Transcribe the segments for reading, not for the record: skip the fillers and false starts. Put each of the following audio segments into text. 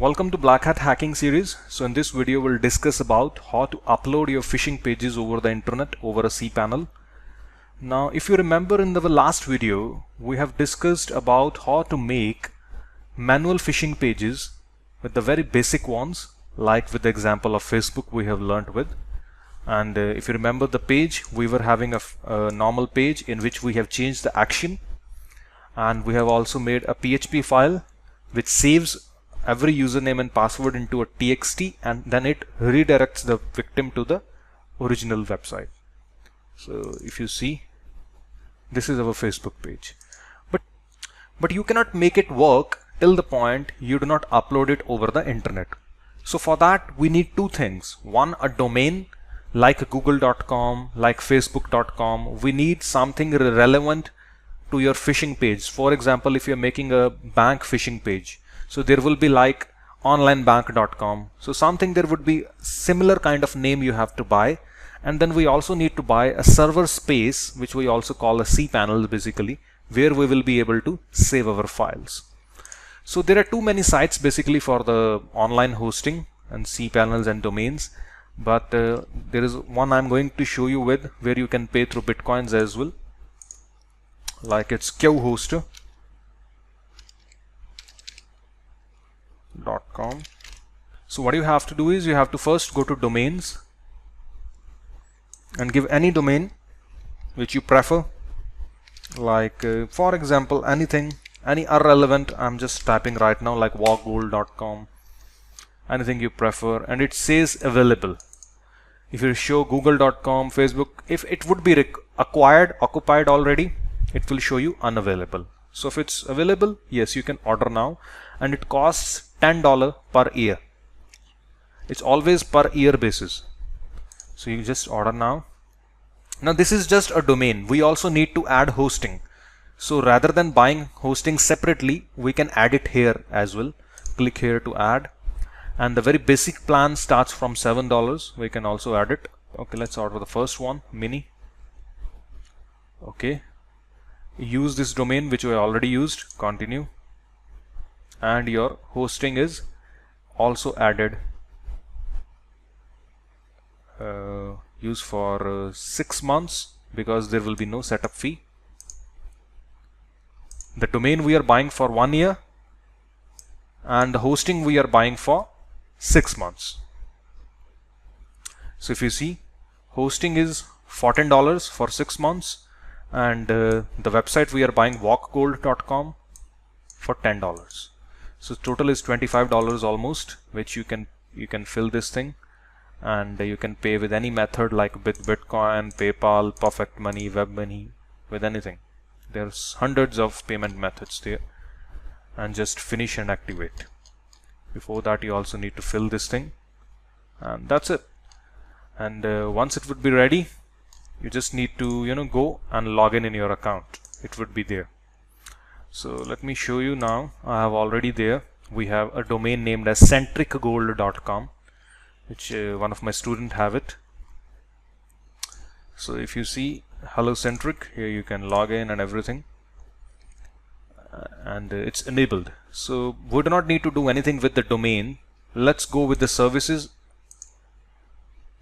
Welcome to Black Hat Hacking series. So in this video we'll discuss about how to upload your phishing pages over the internet over a cPanel. Now if you remember in the last video we have discussed about how to make manual phishing pages with the very basic ones, like with the example of Facebook we have learned with. And if you remember the page, we were having a normal page in which we have changed the action, and we have also made a PHP file which saves every username and password into a txt, and then it redirects the victim to the original website. So if you see, this is our Facebook page, but you cannot make it work till the point you do not upload it over the internet. So for that we need two things. One, a domain like google.com, like facebook.com. We need something relevant to your phishing page. For example, if you're making a bank phishing page, so there will be like onlinebank.com. So something, there would be similar kind of name you have to buy. And then we also need to buy a server space, which we also call a cPanel basically, where we will be able to save our files. So there are too many sites basically for the online hosting and cPanels and domains. But there is one I'm going to show you with where you can pay through bitcoins as well. Like it's qhoster.com. So what you have to do is you have to first go to domains and give any domain which you prefer, like for example anything, any irrelevant. I'm just typing right now like walkgold.com, anything you prefer, and it says available. If you show google.com, Facebook, if it would be occupied already, it will show you unavailable. So if it's available, yes, you can order now, and it costs $10 per year. It's always per year basis. So you just order now. Now this is just a domain. We also need to add hosting. So rather than buying hosting separately, we can add it here as well. Click here to add. And the very basic plan starts from $7. We can also add it. Okay, let's order the first one, mini. Okay. Use this domain which we already used. Continue. And your hosting is also added. Use for 6 months because there will be no setup fee. The domain we are buying for 1 year, and the hosting we are buying for 6 months. So if you see, hosting is $14 for 6 months, and the website we are buying walkgold.com for $10. So total is $25 almost, which you can fill this thing, and you can pay with any method like Bitcoin, PayPal, Perfect Money, Web Money, with anything. There's hundreds of payment methods there, and just finish and activate. Before that you also need to fill this thing, and that's it. And once it would be ready, you just need to go and log in your account. It would be there. So let me show you now. I have already there. We have a domain named as centricgold.com, which one of my students have it. So if you see hello centric, here you can log in and everything, and it's enabled. So we do not need to do anything with the domain. Let's go with the services.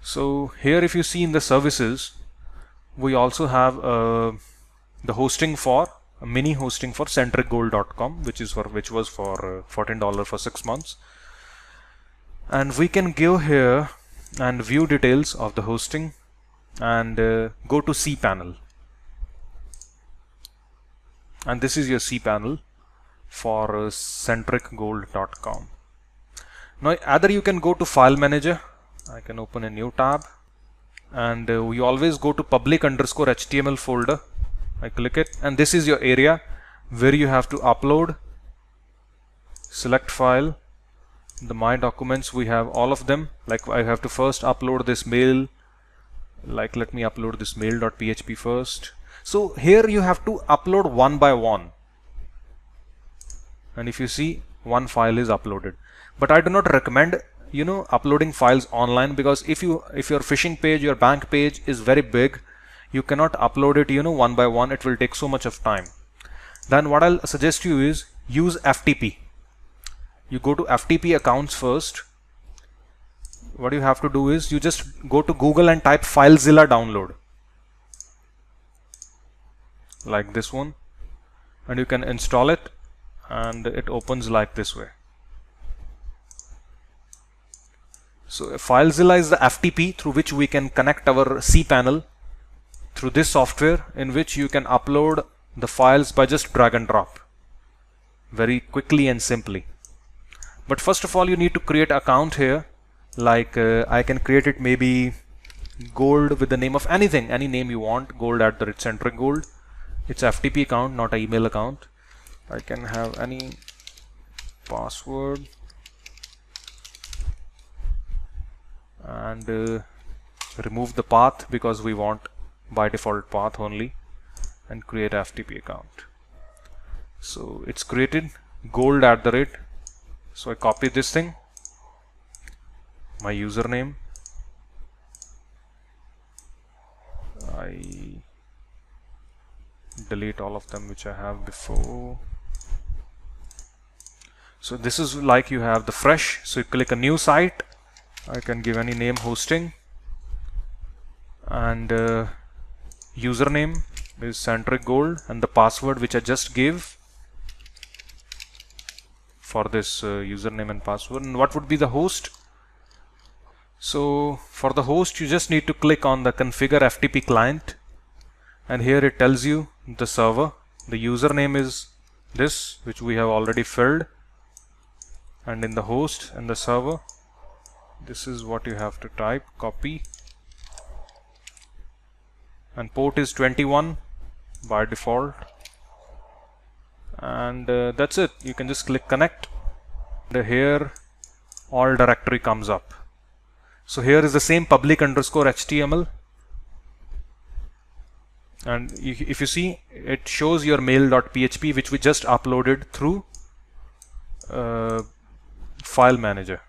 So here if you see in the services, we also have the hosting for a mini hosting for centricgold.com, which was for $14 for 6 months. And we can go here and view details of the hosting and go to cPanel. And this is your cPanel for centricgold.com. Now either you can go to file manager. I can open a new tab, and we always go to public_HTML folder. I click it, and this is your area where you have to upload. Select file, the my documents, we have all of them. Like I have to first upload this mail, like let me upload this mail.php first. So here you have to upload one by one, and if you see, one file is uploaded. But I do not recommend uploading files online, because if your phishing page, your bank page is very big, you cannot upload it one by one. It will take so much of time. Then what I'll suggest you is use FTP. you go to FTP accounts first. What you have to do is you just go to Google and type FileZilla download, like this one, and you can install it, and it opens like this way. So FileZilla is the FTP through which we can connect our cPanel through this software, in which you can upload the files by just drag and drop very quickly and simply. But first of all, you need to create an account here. Like I can create it maybe gold with the name of anything, any name you want, gold@centricgold. It's FTP account, not an email account. I can have any password and remove the path because we want by default path only, and create FTP account. So it's created, gold@. So I copy this thing, my username, I delete all of them which I have before. So this is like you have the fresh, so you click a new site, I can give any name, hosting, and username is Centric Gold, and the password which I just gave for this username and password. And what would be the host? So for the host, you just need to click on the configure FTP client, and here it tells you the server. The username is this, which we have already filled, and in the host and the server, this is what you have to type, copy, and port is 21 by default, and that's it. You can just click connect, and here all directory comes up. So here is the same public_HTML, and if you see, it shows your mail.php which we just uploaded through file manager.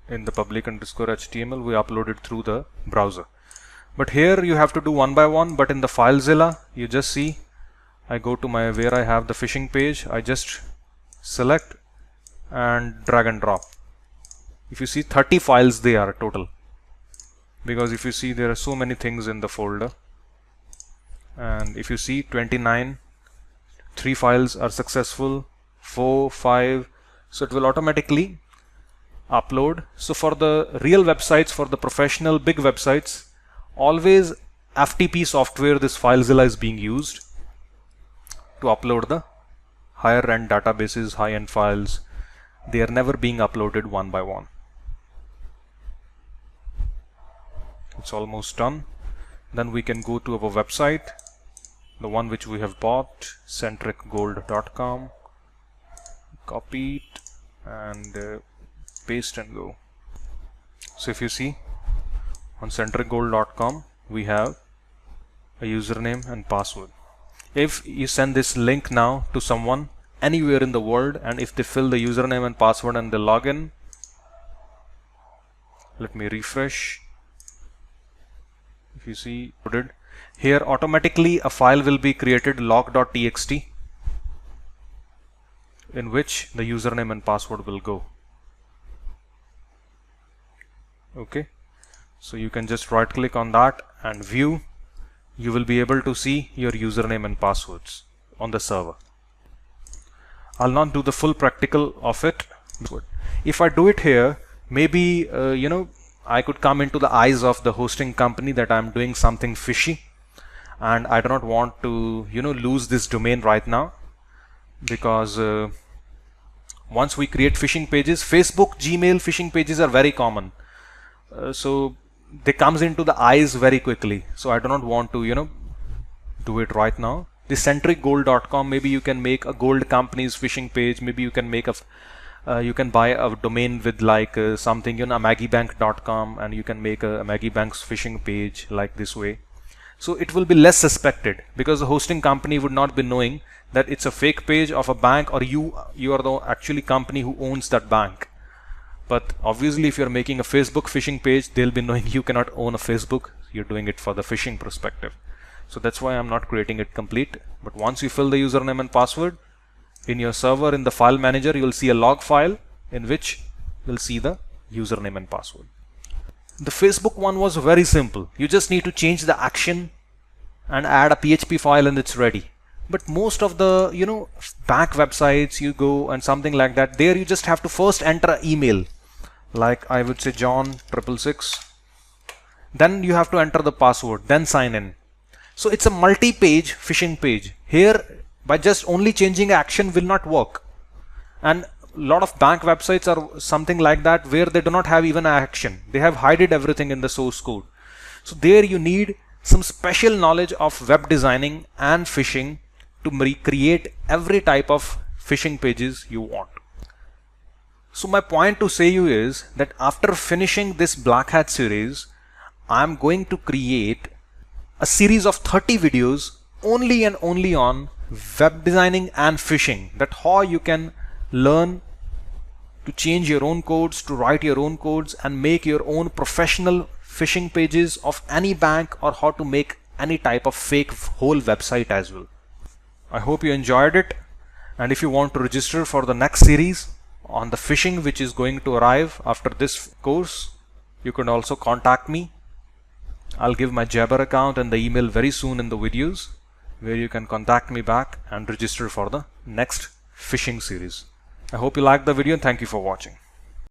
In the public_HTML we uploaded through the browser, but here you have to do one by one. But in the FileZilla, you just see, I go to my where I have the phishing page, I just select and drag and drop. If you see, 30 files they are total, because if you see, there are so many things in the folder, and if you see 29, 3 files are successful, 4, 5, so it will automatically upload. So for the real websites, for the professional big websites, always FTP software, this FileZilla is being used to upload the higher end databases, high end files. They are never being uploaded one by one. It's almost done. Then we can go to our website, the one which we have bought, centricgold.com, copy it and paste and go. So if you see, on centricgold.com we have a username and password. If you send this link now to someone anywhere in the world, and if they fill the username and password and they log in, let me refresh. If you see, here automatically a file will be created, log.txt, in which the username and password will go. Okay, so you can just right click on that and view. You will be able to see your username and passwords on the server. I'll not do the full practical of it. If I do it here, maybe I could come into the eyes of the hosting company that I'm doing something fishy, and I do not want to lose this domain right now, because once we create phishing pages, Facebook, Gmail phishing pages are very common, so they comes into the eyes very quickly. So I do not want to do it right now. The centricgold.com, maybe you can make a gold company's phishing page. Maybe you can make a you can buy a domain with like something, maggibank.com, and you can make a Maggie Bank's phishing page like this way. So it will be less suspected, because the hosting company would not be knowing that it's a fake page of a bank, or you are the actually company who owns that bank. But obviously, if you're making a Facebook phishing page, they'll be knowing you cannot own a Facebook. You're doing it for the phishing perspective. So that's why I'm not creating it complete. But once you fill the username and password, in your server, in the file manager, you'll see a log file in which you'll see the username and password. The Facebook one was very simple. You just need to change the action and add a PHP file and it's ready. But most of the bank websites you go and something like that, there you just have to first enter an email, like I would say John666. Then you have to enter the password, then sign in. So it's a multi-page phishing page. Here, by just only changing action will not work. And a lot of bank websites are something like that, where they do not have even action. They have hidden everything in the source code. So there you need some special knowledge of web designing and phishing to create every type of phishing pages you want. So my point to say you is that after finishing this Black Hat series, I'm going to create a series of 30 videos only and only on web designing and phishing, that how you can learn to change your own codes, to write your own codes and make your own professional phishing pages of any bank, or how to make any type of fake whole website as well. I hope you enjoyed it, and if you want to register for the next series on the phishing which is going to arrive after this course, you can also contact me. I'll give my Jabber account and the email very soon in the videos, where you can contact me back and register for the next phishing series. I hope you liked the video and thank you for watching.